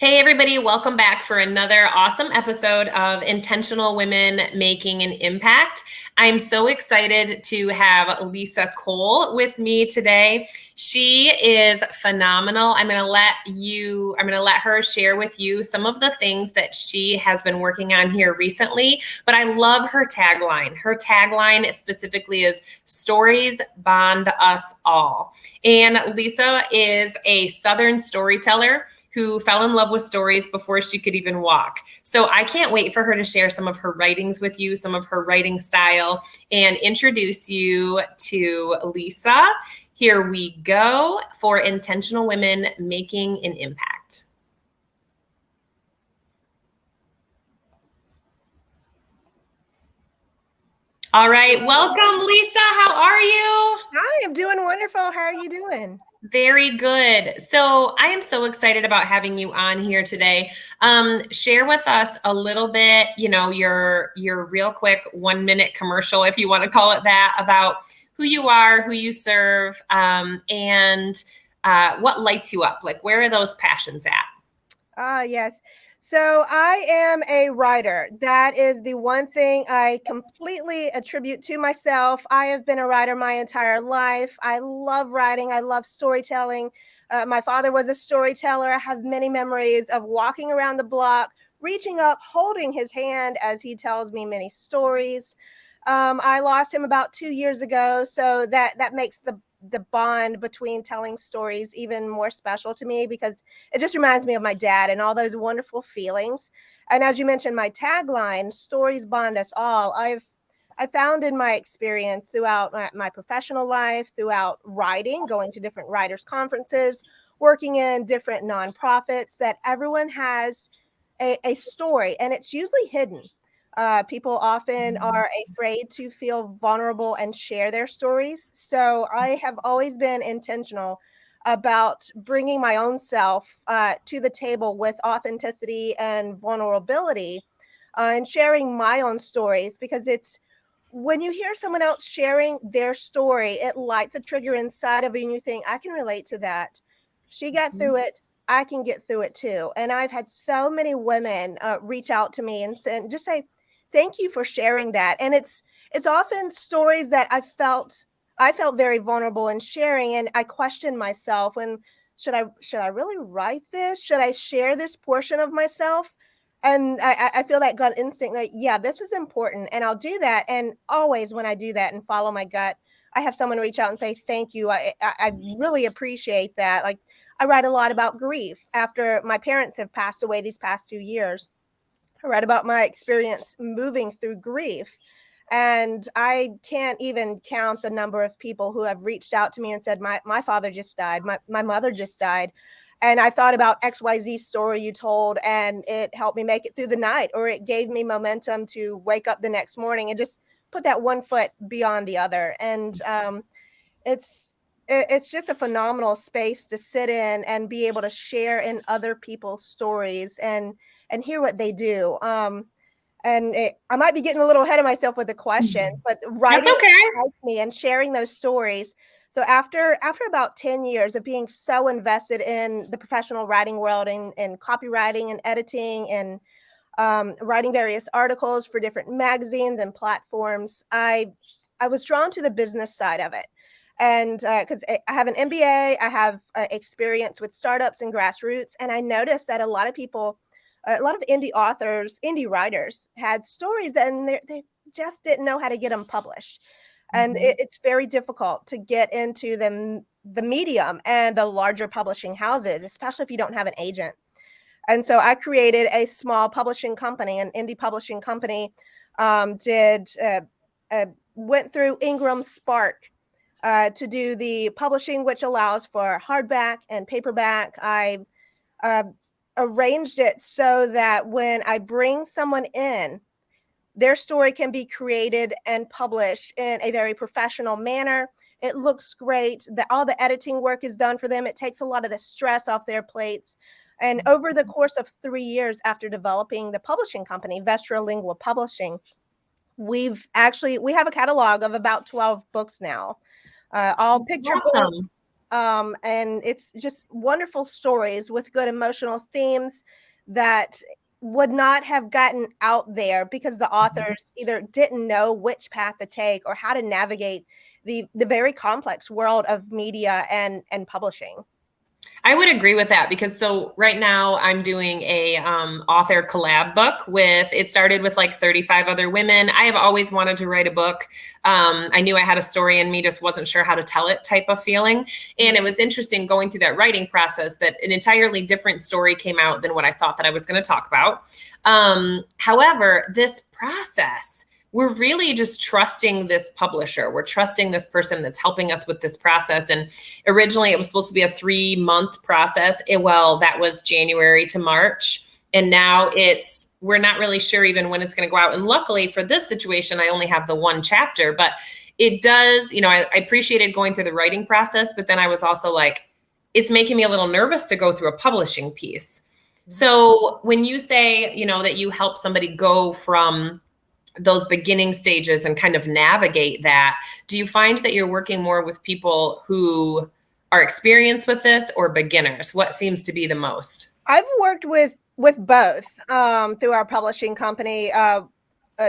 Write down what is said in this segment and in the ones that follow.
Hey, everybody, welcome back for another awesome episode of Intentional Women Making an Impact. I'm so excited to have Lisa Cole with me today. She is phenomenal. I'm going to let her share with you some of the things that she has been working on here recently, but I love her tagline. Her tagline specifically is "Stories Bond Us All." And Lisa is a Southern storyteller who fell in love with stories before she could even walk. So I can't wait for her to share some of her writings with you, some of her writing style, and introduce you to Lisa. Here we go for Intentional Women Making an Impact. All right, welcome, Lisa. How are you? Hi, I'm doing wonderful. How are you doing? Very good. So I am so excited about having you on here today. Share with us a little bit, your real quick 1-minute commercial, if you want to call it that, about who you are, who you serve, and what lights you up. Like, where are those passions at? Yes. So I am a writer. That is the one thing I completely attribute to myself. I have been a writer my entire life. I love writing. I love storytelling. My father was a storyteller. I have many memories of walking around the block, reaching up, holding his hand as he tells me many stories. I lost him about 2 years ago, so that makes the bond between telling stories even more special to me because it just reminds me of my dad and all those wonderful feelings. And as you mentioned, my tagline, "Stories Bond Us All," I found in my experience throughout my professional life, throughout writing, going to different writers' conferences, working in different nonprofits, that everyone has a story, and it's usually hidden. People often are afraid to feel vulnerable and share their stories. So I have always been intentional about bringing my own self to the table with authenticity and vulnerability, and sharing my own stories, because it's when you hear someone else sharing their story, it lights a trigger inside of you and you think, I can relate to that. She got through it. I can get through it too. And I've had so many women reach out to me and just say, thank you for sharing that. And it's often stories that I felt very vulnerable in sharing, and I questioned myself, and should I really write this? Should I share this portion of myself? And I feel that gut instinct that, yeah, this is important, and I'll do that. And always when I do that and follow my gut, I have someone reach out and say, thank you. I really appreciate that. Like, I write a lot about grief after my parents have passed away these past 2 years. I write about my experience moving through grief. And I can't even count the number of people who have reached out to me and said, my father just died, my mother just died. And I thought about XYZ story you told, and it helped me make it through the night, or it gave me momentum to wake up the next morning and just put that one foot beyond the other. And it's it's just a phenomenal space to sit in and be able to share in other people's stories and hear what they do. I might be getting a little ahead of myself with the question, but That's writing okay. excites me and sharing those stories. So after about 10 years of being so invested in the professional writing world, and copywriting and editing and writing various articles for different magazines and platforms, I was drawn to the business side of it. And because I have an MBA, I have experience with startups and grassroots, and I noticed that a lot of people, a lot of indie authors, indie writers had stories, and they just didn't know how to get them published. And it's very difficult to get into the medium and the larger publishing houses, especially if you don't have an agent. And so I created a small publishing company, an indie publishing company. Did Went through Ingram Spark to do the publishing, which allows for hardback and paperback. I uh, arranged it so that when I bring someone in, their story can be created and published in a very professional manner. It looks great. All the editing work is done for them. It takes a lot of the stress off their plates. And over the course of 3 years after developing the publishing company, Vestra Lingua Publishing, we have a catalog of about 12 books now, all picture books, Awesome. And it's just wonderful stories with good emotional themes that would not have gotten out there because the authors either didn't know which path to take or how to navigate the very complex world of media and publishing. I would agree with that because so right now I'm doing a author collab book with, it started with like 35 other women. I have always wanted to write a book. I knew I had a story in me, just wasn't sure how to tell it type of feeling. And it was interesting going through that writing process that an entirely different story came out than what I thought that I was going to talk about. However, this process, we're really just trusting this publisher. We're trusting this person that's helping us with this process. And originally it was supposed to be a 3-month process. Well, that was January to March. And now we're not really sure even when it's going to go out. And luckily for this situation, I only have the 1 chapter, but it does, I appreciated going through the writing process, but then I was also like, it's making me a little nervous to go through a publishing piece. So when you say, that you help somebody go from those beginning stages and kind of navigate that, do you find that you're working more with people who are experienced with this or beginners? What seems to be the most? I've worked with both through our publishing company.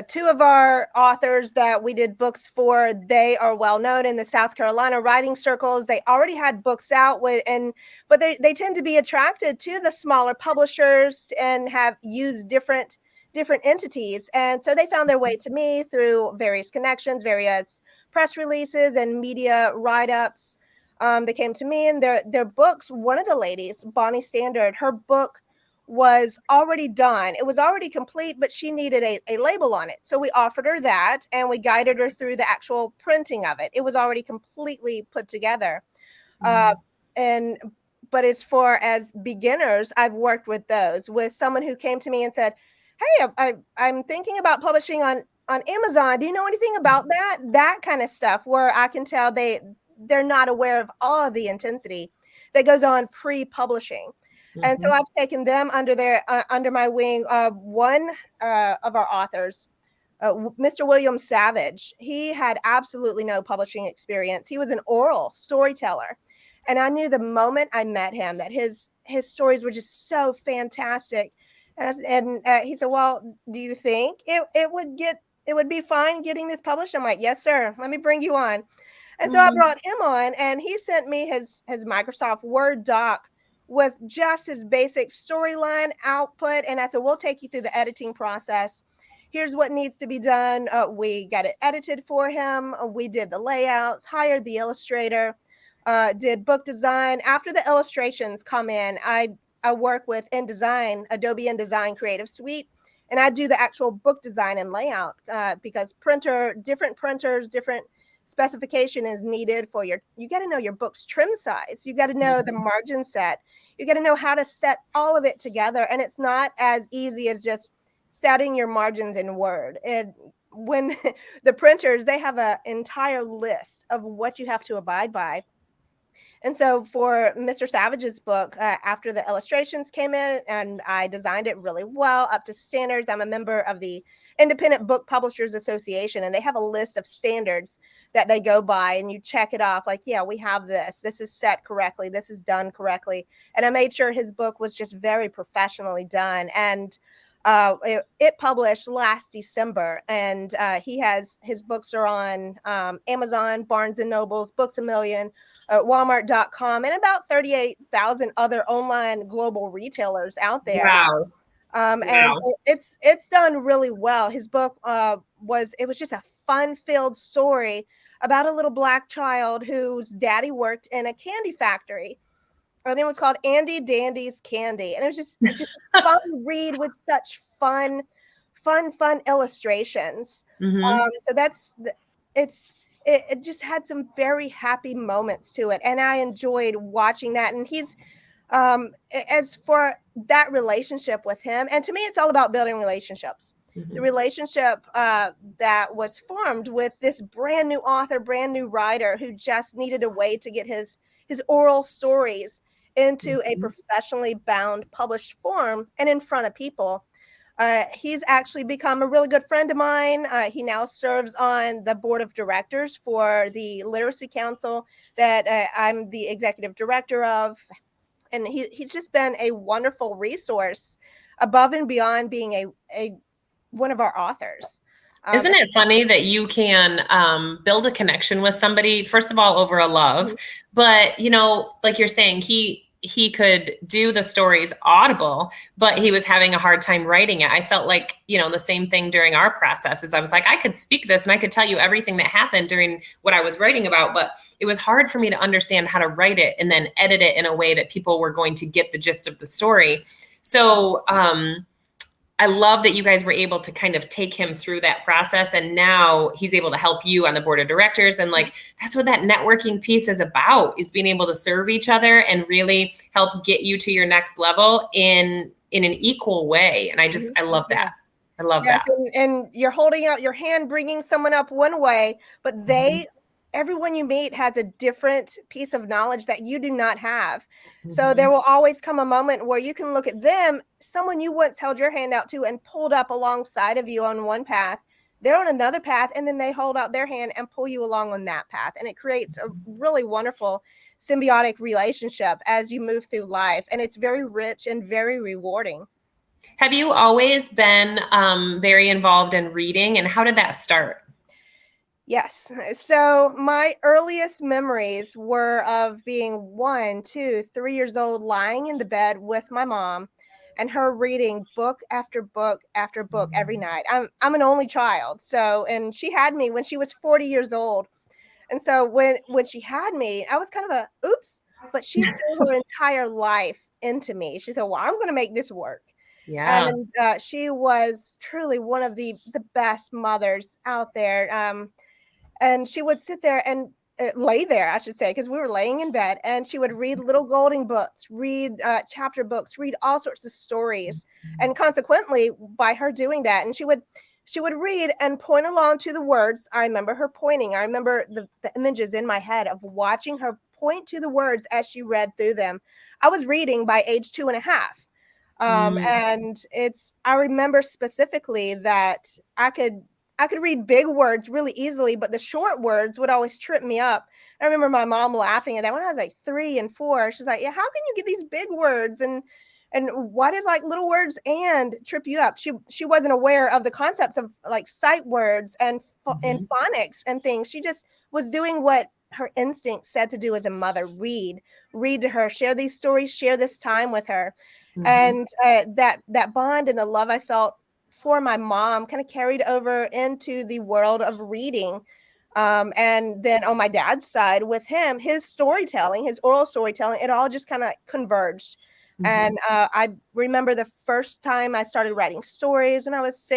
2 of our authors that we did books for, they are well known in the South Carolina writing circles. They already had books out but they tend to be attracted to the smaller publishers and have used different entities. And so they found their way to me through various connections, various press releases and media write-ups. They came to me and their books, one of the ladies, Bonnie Standard, her book was already done. It was already complete, but she needed a label on it. So we offered her that and we guided her through the actual printing of it. It was already completely put together. But as far as beginners, I've worked with someone who came to me and said, hey, I'm thinking about publishing on Amazon. Do you know anything about that? That kind of stuff where I can tell they're not aware of all of the intensity that goes on pre-publishing. And so I've taken them under my wing. One of our authors, Mr. William Savage, he had absolutely no publishing experience. He was an oral storyteller. And I knew the moment I met him that his stories were just so fantastic. And he said, well, do you think it would be fine getting this published? I'm like, yes, sir. Let me bring you on. And so I brought him on and he sent me his Microsoft Word doc with just his basic storyline output. And I said, we'll take you through the editing process. Here's what needs to be done. We got it edited for him. We did the layouts, hired the illustrator, did book design. After the illustrations come in, I work with InDesign, Adobe InDesign Creative Suite, and I do the actual book design and layout because different printers, different specification is needed for you got to know your book's trim size. You got to know the margin set. You got to know how to set all of it together. And it's not as easy as just setting your margins in Word. When the printers, they have an entire list of what you have to abide by. And so for Mr. Savage's book, after the illustrations came in and I designed it really well up to standards, I'm a member of the Independent Book Publishers Association, and they have a list of standards that they go by, and you check it off like, yeah, we have this. This is set correctly. This is done correctly. And I made sure his book was just very professionally done. And it published last December, and his books are on Amazon, Barnes and Nobles, Books A Million, Walmart.com, and about 38,000 other online global retailers out there. Wow. And it's done really well. His book was just a fun-filled story about a little Black child whose daddy worked in a candy factory. And it was called Andy Dandy's Candy. And it was just a fun read with such fun illustrations. So it just had some very happy moments to it. And I enjoyed watching that. And he's, as for that relationship with him, and to me, it's all about building relationships. The relationship that was formed with this brand new author, brand new writer who just needed a way to get his oral stories into a professionally bound published form and in front of people. He's actually become a really good friend of mine. He now serves on the board of directors for the Literacy Council that I'm the executive director of. And he's just been a wonderful resource above and beyond being a one of our authors. Isn't it funny that you can build a connection with somebody, first of all, over a love, Mhm. but, you know, like you're saying, he could do the stories audible, but he was having a hard time writing it. I felt like, you know, the same thing during our process is I was like, I could speak this and I could tell you everything that happened during what I was writing about, but it was hard for me to understand how to write it and then edit it in a way that people were going to get the gist of the story. So, I love that you guys were able to kind of take him through that process, and now he's able to help you on the board of directors. And like, that's what that networking piece is about, is being able to serve each other and really help get you to your next level in an equal way. And I love that. Yes. I love Yes, that. and you're holding out your hand, bringing someone up one way, but everyone you meet has a different piece of knowledge that you do not have. So there will always come a moment where you can look at them, someone you once held your hand out to and pulled up alongside of you on one path. They're on another path, and then they hold out their hand and pull you along on that path. And it creates a really wonderful symbiotic relationship as you move through life. And it's very rich and very rewarding. Have you always been very involved in reading, and how did that start? Yes. So my earliest memories were of being 1, 2, 3 years old, lying in the bed with my mom and her reading book after book after book every night. I'm an only child. So, and she had me when she was 40 years old. And so when she had me, I was kind of a oops, but she poured her entire life into me. She said, "Well, I'm going to make this work." Yeah. And she was truly one of the best mothers out there. And she would sit there and lay there, I should say, because we were laying in bed, and she would read little golden books, read chapter books, read all sorts of stories. And consequently, by her doing that, and she would read and point along to the words. I remember her pointing. I remember the images in my head of watching her point to the words as she read through them. I was reading by age 2.5. And I remember specifically that I could read big words really easily, but the short words would always trip me up. I remember my mom laughing at that when I was like 3 and 4. She's like, "Yeah, how can you get these big words and why does like little words and trip you up?" She wasn't aware of the concepts of like sight words and phonics and things. She just was doing what her instinct said to do as a mother: read to her, share these stories, share this time with her. And that bond and the love I felt for my mom kind of carried over into the world of reading. And then on my dad's side with him, his storytelling, his oral storytelling, it all just kind of converged. And I remember the first time I started writing stories when I was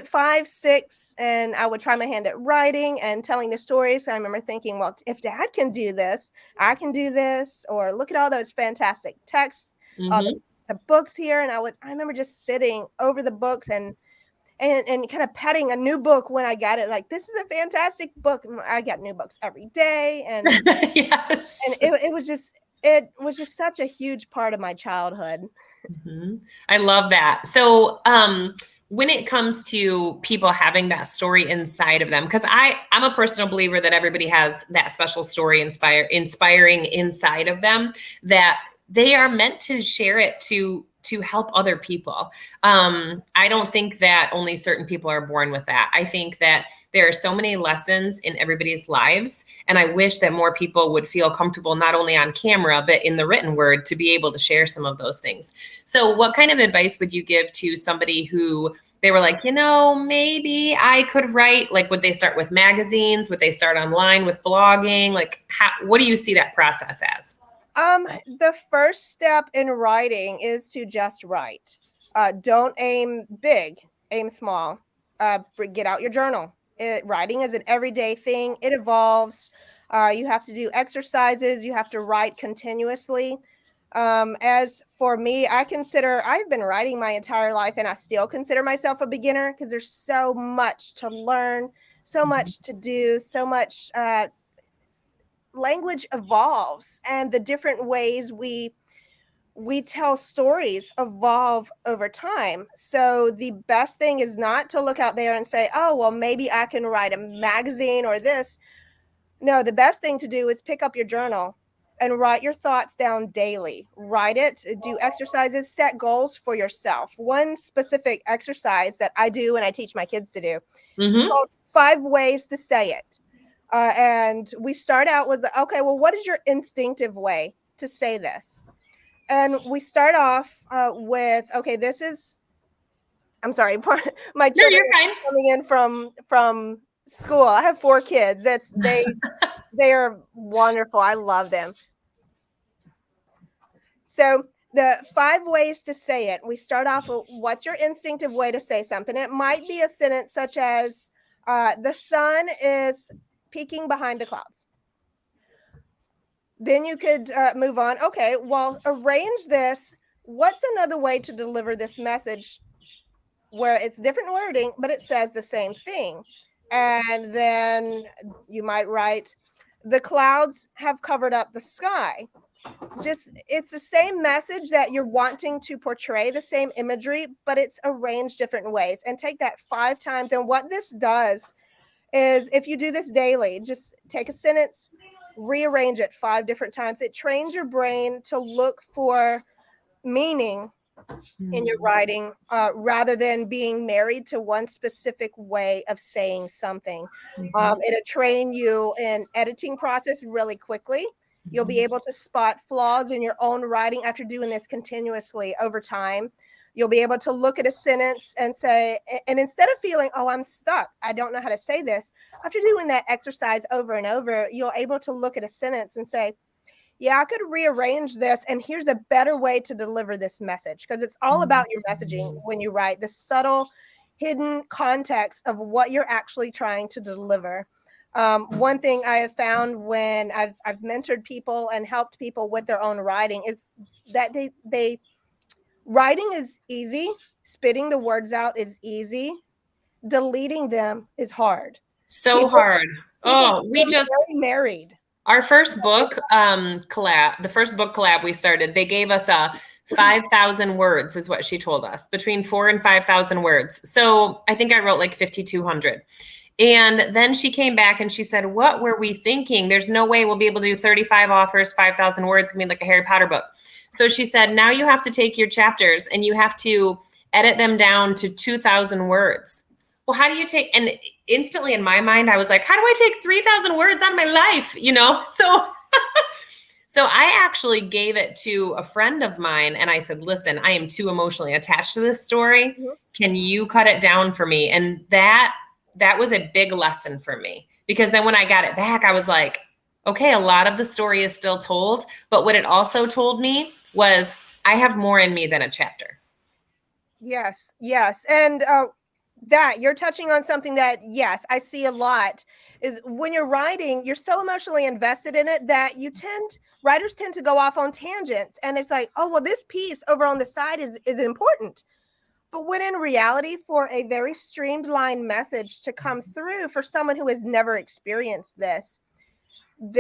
5, 6, and I would try my hand at writing and telling the stories. So I remember thinking, well, if dad can do this, I can do this. Or look at all those fantastic texts, all the books here. And I remember just sitting over the books and kind of petting a new book when I got it. Like, this is a fantastic book. I got new books every day. And Yes. and it was just such a huge part of my childhood. I love that. So, when it comes to people having that story inside of them, because I'm a personal believer that everybody has that special story inspiring inside of them, that they are meant to share it to help other people. I don't think that only certain people are born with that. I think that there are so many lessons in everybody's lives, and I wish that more people would feel comfortable, not only on camera, but in the written word, to be able to share some of those things. So what kind of advice would you give to somebody who they were like, maybe I could write? Like, would they start with magazines? Would they start online with blogging? Like, what do you see that process as? The first step in writing is to just write. Don't aim big, aim small. Get out your journal. Writing is an everyday thing. It evolves. You have to do exercises. You have to write continuously. As for me, I've been writing my entire life, and I still consider myself a beginner because there's so much to learn, so much to do, so much language evolves, and the different ways we we tell stories evolve over time. So the best thing is not to look out there and say, oh, well, maybe I can write a magazine or this. No, the best thing to do is pick up your journal and write your thoughts down daily. Write it, do exercises, set goals for yourself. One specific exercise that I do and I teach my kids to do, it's called 5 Ways to Say It. And we start out with, okay, well, what is your instinctive way to say this? And we start off with, okay, this is, I'm sorry, my children are coming in from school. I have 4 kids. They are wonderful. I love them. So the 5 ways to say it. We start off with, what's your instinctive way to say something? It might be a sentence such as, the sun is peeking behind the clouds. Then you could move on. Okay, well, arrange this. What's another way to deliver this message where it's different wording, but it says the same thing? And then you might write, the clouds have covered up the sky. Just, it's the same message that you're wanting to portray, the same imagery, but it's arranged different ways. And take that 5 times. And what this does is, if you do this daily, just take a sentence, rearrange it 5 different times. It trains your brain to look for meaning in your writing, rather than being married to one specific way of saying something. It'll train you in editing process really quickly. You'll be able to spot flaws in your own writing after doing this continuously over time. You'll be able to look at a sentence and say, and instead of feeling, oh, I'm stuck, I don't know how to say this, after doing that exercise over and over, you're able to look at a sentence and say, yeah, I could rearrange this, and here's a better way to deliver this message. Because it's all about your messaging when you write, the subtle, hidden context of what you're actually trying to deliver. One thing I have found when I've mentored people and helped people with their own writing is that they writing is easy, spitting the words out is easy, deleting them is hard. So hard. Oh, we just married. Our first book collab, the first book collab we started, they gave us 5,000 words is what she told us, between 4,000 and 5,000 words. So I think I wrote like 5,200. And then she came back and she said, what were we thinking? There's no way we'll be able to do 35 offers, 5,000 words, I mean, like a Harry Potter book. So she said, now you have to take your chapters and you have to edit them down to 2,000 words. Well, how do you take, and instantly in my mind, I was like, how do I take 3,000 words out of my life? You know, so I actually gave it to a friend of mine and I said, listen, I am too emotionally attached to this story. Can you cut it down for me? And that was a big lesson for me, because then when I got it back, I was like, okay, a lot of the story is still told, but what it also told me was I have more in me than a chapter. Yes. And that you're touching on something that, yes, I see a lot, is when you're writing, you're so emotionally invested in it that writers tend to go off on tangents, and it's like, oh, well, this piece over on the side is important. But when in reality, for a very streamlined message to come through for someone who has never experienced this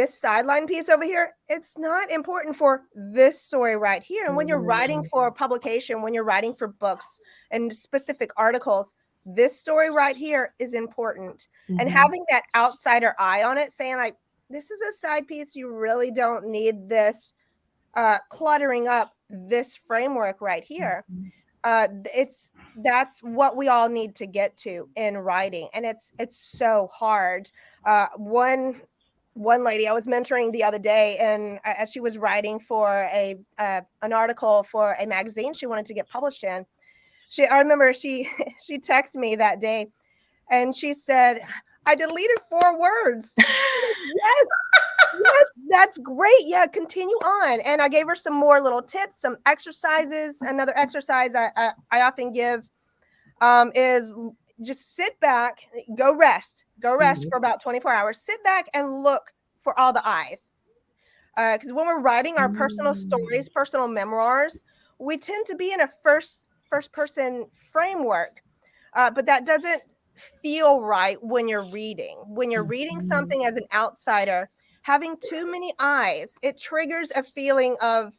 sideline piece over here, it's not important for this story right here. And when you're writing for a publication, when you're writing for books and specific articles, this story right here is important. And having that outsider eye on it, saying like, this is a side piece, you really don't need this cluttering up this framework right here. That's what we all need to get to in writing, and it's so hard. One lady I was mentoring the other day, and as she was writing for an article for a magazine she wanted to get published in, I remember she texted me that day and she said, I deleted 4 words. Yes, that's great. Yeah, continue on. And I gave her some more little tips, some exercises. Another exercise I often give is just sit back, go rest for about 24 hours. Sit back and look for all the eyes. Because when we're writing our personal stories, personal memoirs, we tend to be in a first person framework, but that doesn't feel right when you're reading. When you're reading something as an outsider, having too many eyes, it triggers a feeling of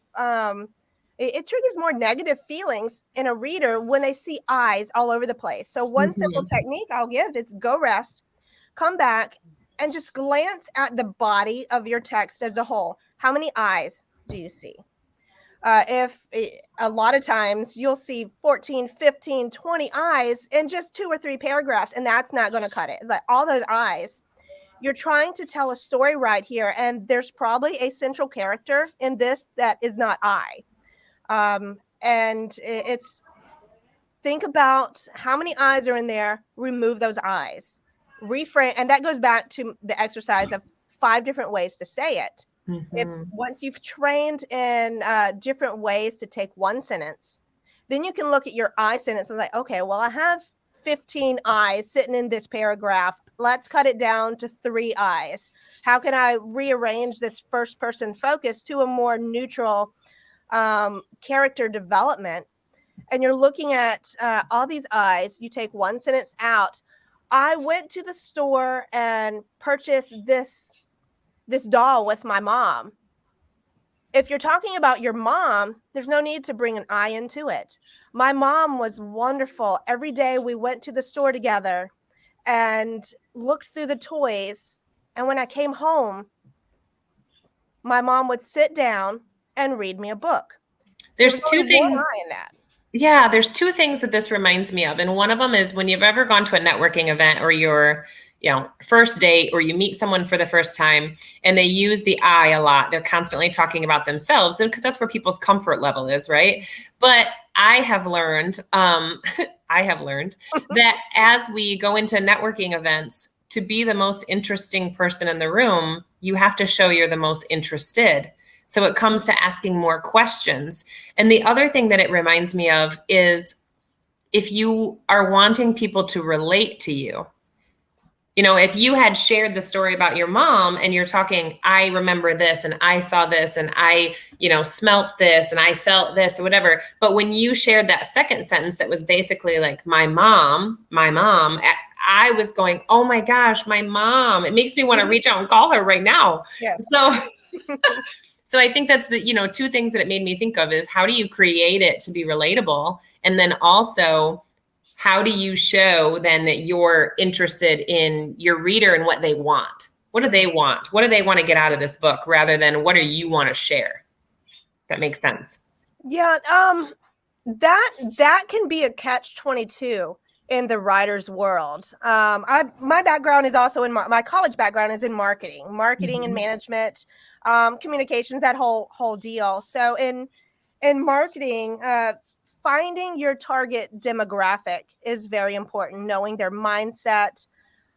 it triggers more negative feelings in a reader when they see eyes all over the place. So one simple technique I'll give is go rest, come back, and just glance at the body of your text as a whole. How many eyes do you see? If a lot of times you'll see 14, 15, 20 eyes in just 2 or 3 paragraphs, and that's not going to cut it. It's like all those eyes. You're trying to tell a story right here, and there's probably a central character in this that is not I. And it's think about how many eyes are in there, remove those eyes, reframe. And that goes back to the exercise of 5 different ways to say it. If once you've trained in different ways to take one sentence, then you can look at your I sentence and like, okay, well, I have 15 eyes sitting in this paragraph. Let's cut it down to 3 eyes. How can I rearrange this first person focus to a more neutral character development? And you're looking at all these eyes. You take one sentence out. I went to the store and purchased this doll with my mom. If you're talking about your mom, there's no need to bring an I into it. My mom was wonderful. Every day we went to the store together and looked through the toys. And when I came home, my mom would sit down and read me a book. There's 2 things in that. Yeah, there's 2 things that this reminds me of. And one of them is when you've ever gone to a networking event or your first date, or you meet someone for the first time and they use the I a lot. They're constantly talking about themselves, and because that's where people's comfort level is, right? But I have learned that as we go into networking events, to be the most interesting person in the room, you have to show you're the most interested. So it comes to asking more questions. And the other thing that it reminds me of is if you are wanting people to relate to you, if you had shared the story about your mom and you're talking, I remember this and I saw this and I, smelt this and I felt this or whatever. But when you shared that second sentence that was basically like my mom, I was going, oh my gosh, my mom. It makes me want to reach out and call her right now. Yes. So I think that's the, 2 things that it made me think of is how do you create it to be relatable? And then also, how do you show then that you're interested in your reader and what they want? What do they want? What do they want to get out of this book rather than what do you want to share? That makes sense. Yeah. That can be a catch-22 in the writer's world. My background is also my college background is in marketing and management, communications, that whole deal. So in marketing, finding your target demographic is very important, knowing their mindset.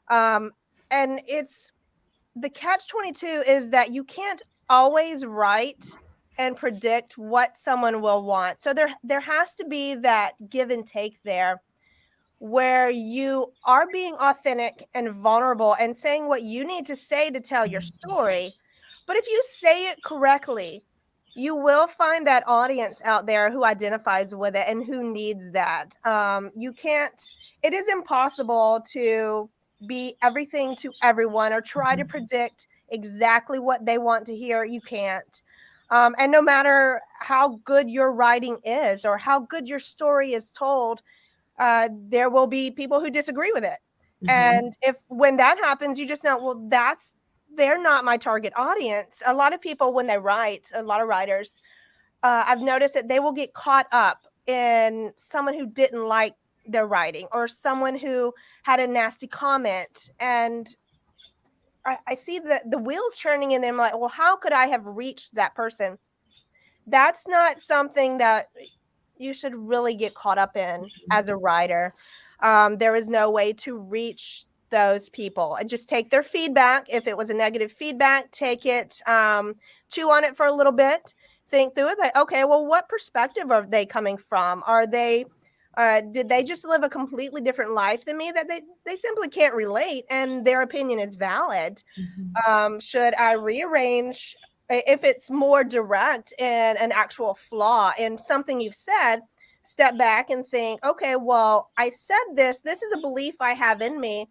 And it's the catch-22 is that you can't always write and predict what someone will want. So there has to be that give and take there where you are being authentic and vulnerable and saying what you need to say to tell your story. But if you say it correctly, you will find that audience out there who identifies with it and who needs that. It is impossible to be everything to everyone or try to predict exactly what they want to hear. You can't. And no matter how good your writing is or how good your story is told, there will be people who disagree with it. And when that happens, you just know, well, they're not my target audience. A lot of people, when they write, a lot of writers, I've noticed that they will get caught up in someone who didn't like their writing or someone who had a nasty comment. And I see the wheels churning in them like, well, how could I have reached that person? That's not something that you should really get caught up in as a writer. There is no way to reach those people. And just take their feedback. If it was a negative feedback, take it, chew on it for a little bit, think through it. Like, okay, well, what perspective are they coming from? Are they, did they just live a completely different life than me that they simply can't relate and their opinion is valid? Should I rearrange if it's more direct and an actual flaw in something you've said? Step back and think, okay, well, I said this is a belief I have in me.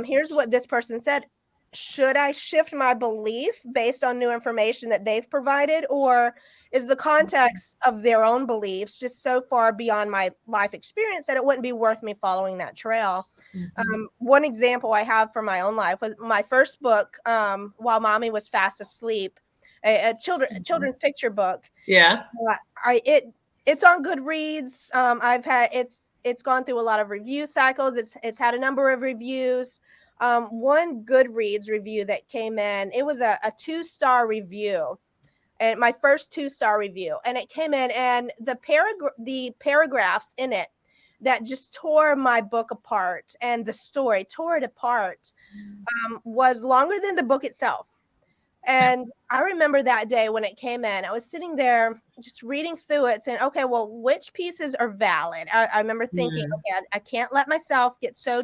Here's what this person said. should I shift my belief based on new information that they've provided, or is the context of their own beliefs just so far beyond my life experience that it wouldn't be worth me following that trail? One example I have from my own life was my first book, While Mommy Was Fast Asleep, a children's picture book. Yeah. It's on Goodreads. It's gone through a lot of review cycles. It's had a number of reviews. One Goodreads review that came in, it was a 2-star review, and my first 2-star review, and it came in, and the paragraphs in it that just tore my book apart, and the story tore it apart, was longer than the book itself. And I remember that day when it came in, I was sitting there just reading through it saying, okay, well, which pieces are valid? I remember thinking, okay, I can't let myself get so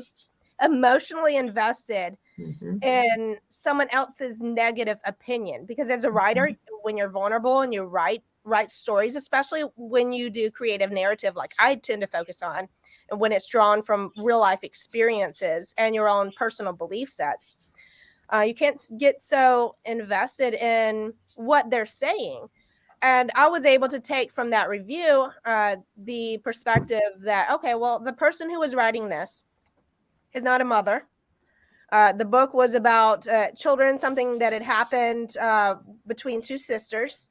emotionally invested in someone else's negative opinion, because as a writer, when you're vulnerable and you write stories, especially when you do creative narrative like I tend to focus on, and when it's drawn from real life experiences and your own personal belief sets, you can't get so invested in what they're saying. And I was able to take from that review the perspective that, okay, well, the person who was writing this is not a mother. The book was about children, something that had happened between two sisters.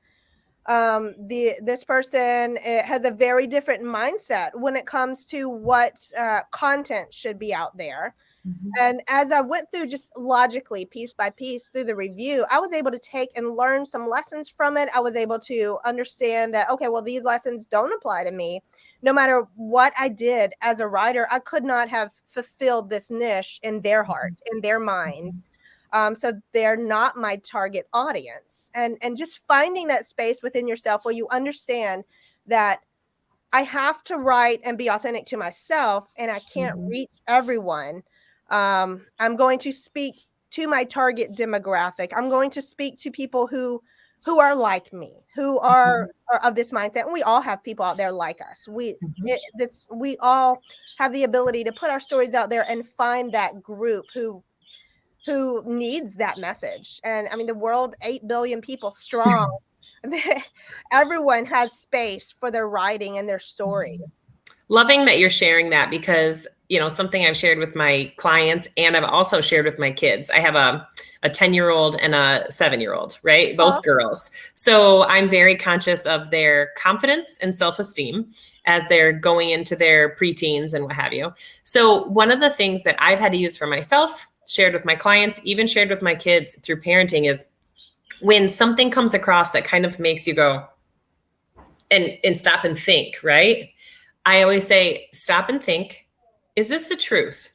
This person has a very different mindset when it comes to what content should be out there. And as I went through just logically, piece by piece through the review, I was able to take and learn some lessons from it. I was able to understand that, okay, well, these lessons don't apply to me. No matter what I did as a writer, I could not have fulfilled this niche in their heart, in their mind. So they're not my target audience. And just finding that space within yourself where you understand that I have to write and be authentic to myself, and I can't reach everyone. I'm going to speak to my target demographic. I'm going to speak to people who are like me, who are of this mindset. And we all have people out there like us. We all have the ability to put our stories out there and find that group who needs that message. And I mean, the world, 8 billion people strong. Everyone has space for their writing and their stories. Loving that you're sharing that, because, you know, something I've shared with my clients and I've also shared with my kids. I have a 10-year-old and a 7-year-old, right? Both girls. So I'm very conscious of their confidence and self-esteem as they're going into their preteens and what have you. So one of the things that I've had to use for myself, shared with my clients, even shared with my kids through parenting, is when something comes across that kind of makes you go and stop and think, right? I always say, stop and think, is this the truth?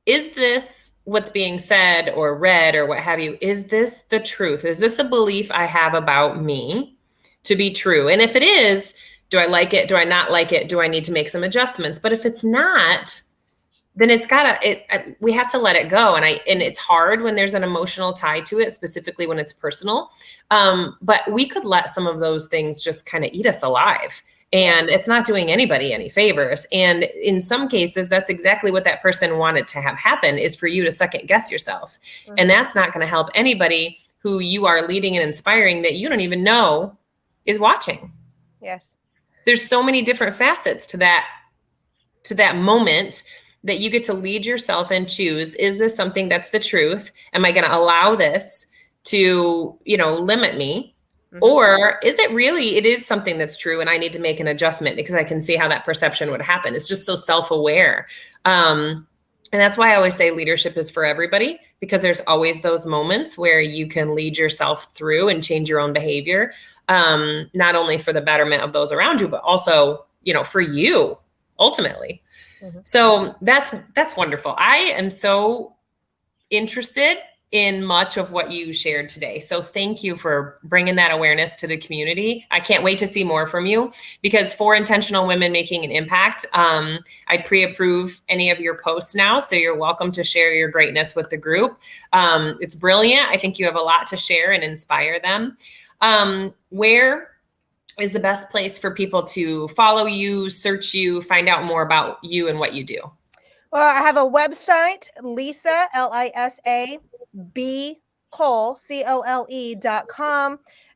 Is this what's being said or read or what have you? Is this the truth? Is this a belief I have about me to be true? And if it is, do I like it? Do I not like it? Do I need to make some adjustments? But if it's not, then we have to let it go. And it's hard when there's an emotional tie to it, specifically when it's personal. But we could let some of those things just kind of eat us alive. And it's not doing anybody any favors. And in some cases, that's exactly what that person wanted to have happen, is for you to second guess yourself. And that's not going to help anybody who you are leading and inspiring that you don't even know is watching. Yes. There's so many different facets to that moment that you get to lead yourself and choose, is this something that's the truth? Am I going to allow this to, limit me? Or is it is something that's true and I need to make an adjustment because I can see how that perception would happen. It's just so self-aware. And that's why I always say leadership is for everybody, because there's always those moments where you can lead yourself through and change your own behavior, not only for the betterment of those around you, but also, for you ultimately. So that's wonderful. I am so interested in much of what you shared today. So thank you for bringing that awareness to the community. I can't wait to see more from you, because for Intentional Women Making an Impact, I pre-approve any of your posts now. So you're welcome to share your greatness with the group. It's brilliant. I think you have a lot to share and inspire them. Where is the best place for people to follow you, search you, find out more about you and what you do? Well, I have a website, Lisa, Lisa, bcole.com.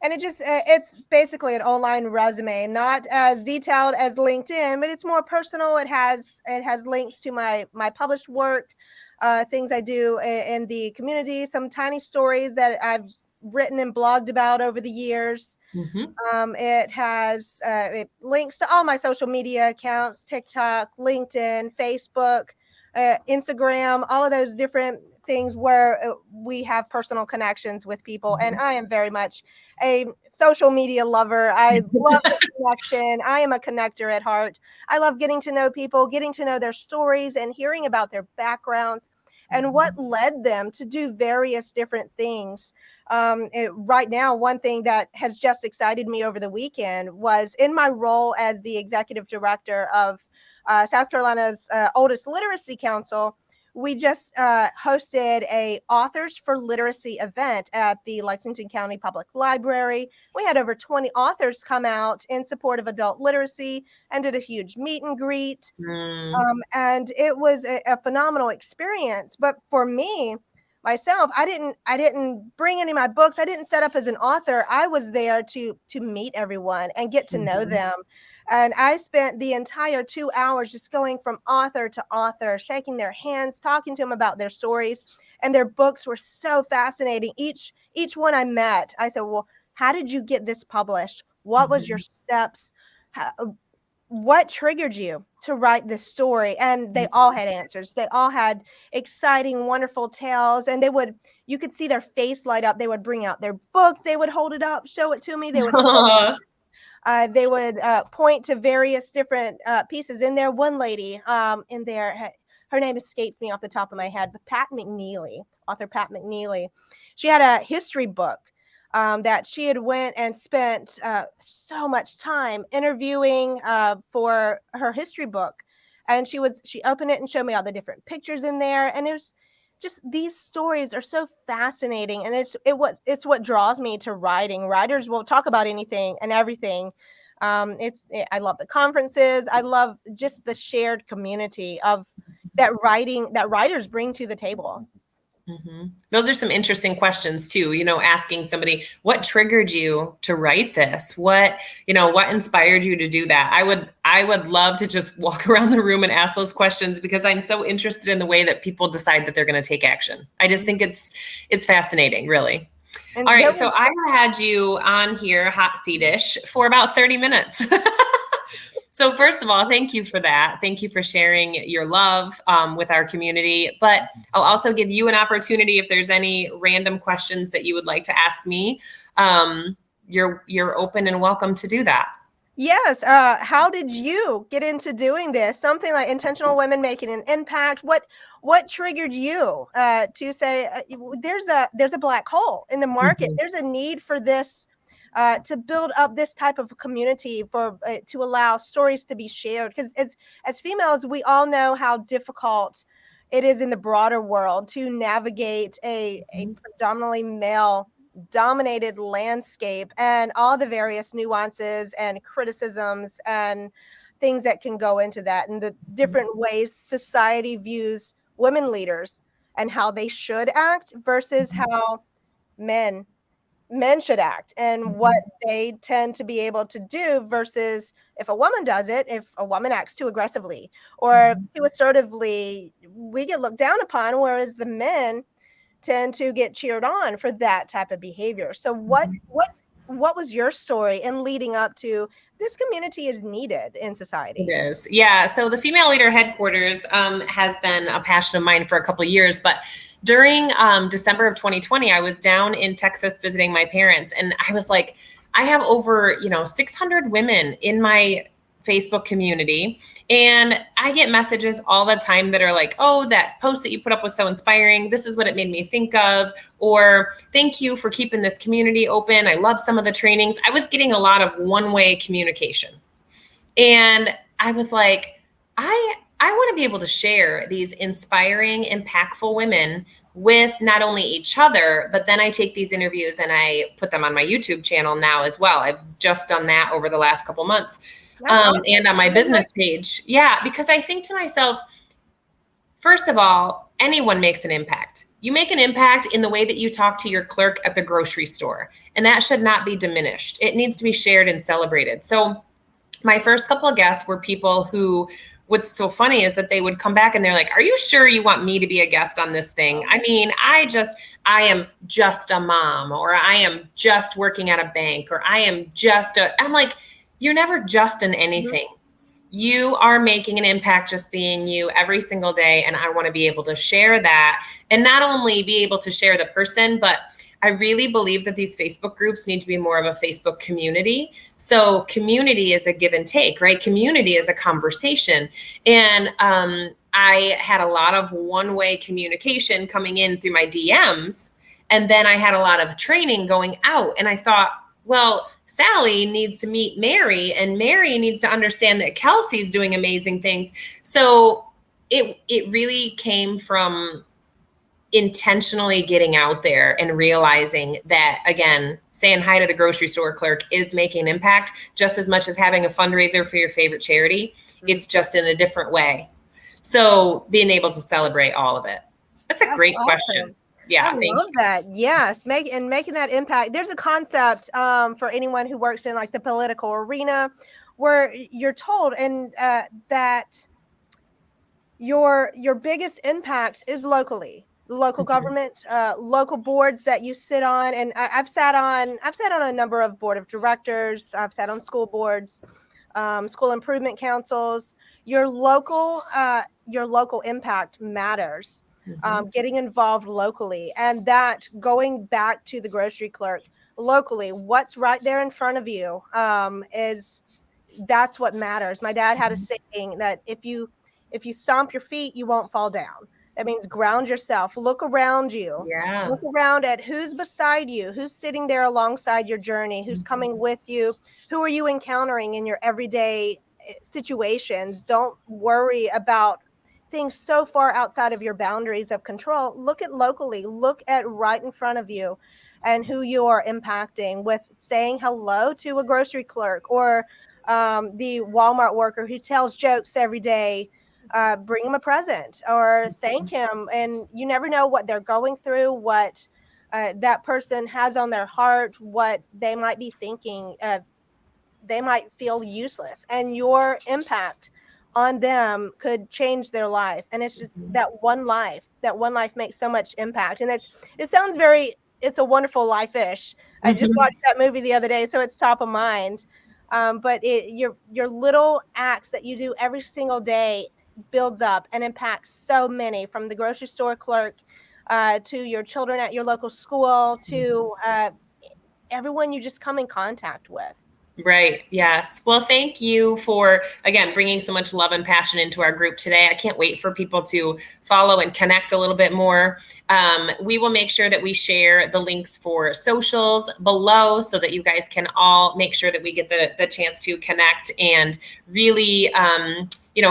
And it's basically an online resume, not as detailed as LinkedIn, but it's more personal. It has links to my published work, things I do in the community, some tiny stories that I've written and blogged about over the years. It has it links to all my social media accounts: TikTok, LinkedIn, Facebook, Instagram, all of those different things where we have personal connections with people. And I am very much a social media lover. I love the connection. I am a connector at heart. I love getting to know people, getting to know their stories, and hearing about their backgrounds and what led them to do various different things. Right now, one thing that has just excited me over the weekend was in my role as the executive director of South Carolina's oldest literacy council. We just hosted a Authors for Literacy event at the Lexington County Public Library. We had over 20 authors come out in support of adult literacy and did a huge meet and greet. And it was a phenomenal experience. But for me, myself, I didn't bring any of my books. I didn't set up as an author. I was there to meet everyone and get to know them. And I spent the entire 2 hours just going from author to author, shaking their hands, talking to them about their stories. And their books were so fascinating. Each one I met, I said, well, how did you get this published? What was your steps? What triggered you to write this story? And they all had answers. They all had exciting, wonderful tales. And you could see their face light up. They would bring out their book. They would hold it up, show it to me. They would point to various different pieces in there. One lady in there, her name escapes me off the top of my head, but author Pat McNeely. She had a history book that she had went and spent so much time interviewing for her history book. And she opened it and showed me all the different pictures in there. And there's just, these stories are so fascinating. And it's what draws me to writing. Writers will talk about anything and everything. I love the conferences. I love just the shared community of that writers bring to the table. Those are some interesting questions too, asking somebody, what triggered you to write this? What inspired you to do that? I would love to just walk around the room and ask those questions, because I'm so interested in the way that people decide that they're going to take action. I just think it's fascinating, really. And all right. So I had you on here hot seat-ish for about 30 minutes. So first of all, thank you for that. Thank you for sharing your love with our community. But I'll also give you an opportunity if there's any random questions that you would like to ask me. You're open and welcome to do that. Yes. How did you get into doing this? Something like Intentional Women Making an Impact. What triggered you to say there's a black hole in the market? There's a need for this. To build up this type of community to allow stories to be shared. Because as females, we all know how difficult it is in the broader world to navigate a predominantly male-dominated landscape and all the various nuances and criticisms and things that can go into that, and the different ways society views women leaders and how they should act versus how men should act, and what they tend to be able to do versus if a woman does it, if a woman acts too aggressively or too assertively, we get looked down upon, whereas the men tend to get cheered on for that type of behavior. So what was your story in leading up to this community is needed in society? It is. Yeah. So the Female Leader Headquarters has been a passion of mine for a couple of years, but during December of 2020, I was down in Texas visiting my parents, and I was like, I have over 600 women in my Facebook community, and I get messages all the time that are like, oh, that post that you put up was so inspiring. This is what it made me think of, or thank you for keeping this community open. I love some of the trainings. I was getting a lot of one-way communication, and I was like, I want to be able to share these inspiring, impactful women with not only each other, but then I take these interviews and I put them on my YouTube channel now as well. I've just done that over the last couple months. And on my business page. Yeah, because I think to myself, first of all, anyone makes an impact. You make an impact in the way that you talk to your clerk at the grocery store, and that should not be diminished. It needs to be shared and celebrated. So my first couple of guests were people who, what's so funny is that they would come back and they're like, are you sure you want me to be a guest on this thing? I mean, I am just a mom, or I am just working at a bank, or I'm like, you're never just in anything. You are making an impact just being you every single day. And I want to be able to share that, and not only be able to share the person, but I really believe that these Facebook groups need to be more of a Facebook community. So community is a give and take, right? Community is a conversation. And I had a lot of one-way communication coming in through my DMs. And then I had a lot of training going out. And I thought, well, Sally needs to meet Mary, and Mary needs to understand that Kelsey's doing amazing things. So it really came from intentionally getting out there and realizing that, again, saying hi to the grocery store clerk is making an impact just as much as having a fundraiser for your favorite charity. It's just in a different way. So being able to celebrate all of it. That's a great question. Yeah, I love that. Yes, making that impact. There's a concept for anyone who works in like the political arena where you're told and that your biggest impact is locally. Local government, local boards that you sit on, and I've sat on a number of board of directors. I've sat on school boards, school improvement councils. Your local impact matters. Getting involved locally, and that going back to the grocery clerk locally, what's right there in front of you that's what matters. My dad had a saying that if you stomp your feet, you won't fall down. That means ground yourself. Look around you. Yeah. Look around at who's beside you, who's sitting there alongside your journey, who's coming with you, who are you encountering in your everyday situations. Don't worry about things so far outside of your boundaries of control. Look at locally. Look at right in front of you and who you are impacting with saying hello to a grocery clerk or the Walmart worker who tells jokes every day. Bring him a present or thank him. And you never know what they're going through, what that person has on their heart, what they might be thinking. They might feel useless, and your impact on them could change their life. And it's just that one life makes so much impact. And it's a Wonderful Life-ish. I just watched that movie the other day, so it's top of mind. But your little acts that you do every single day builds up and impacts so many, from the grocery store clerk to your children at your local school to everyone you just come in contact with. Right. Yes. Well, thank you for, again, bringing so much love and passion into our group today. I can't wait for people to follow and connect a little bit more. We will make sure that we share the links for socials below so that you guys can all make sure that we get the chance to connect and really,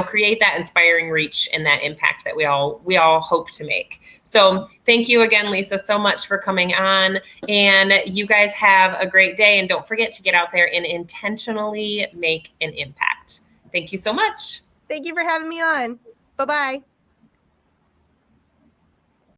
create that inspiring reach and that impact that we all hope to make. So thank you again, Lisa, so much for coming on, and you guys have a great day. And don't forget to get out there and intentionally make an impact. Thank you so much. Thank you for having me on. Bye-bye.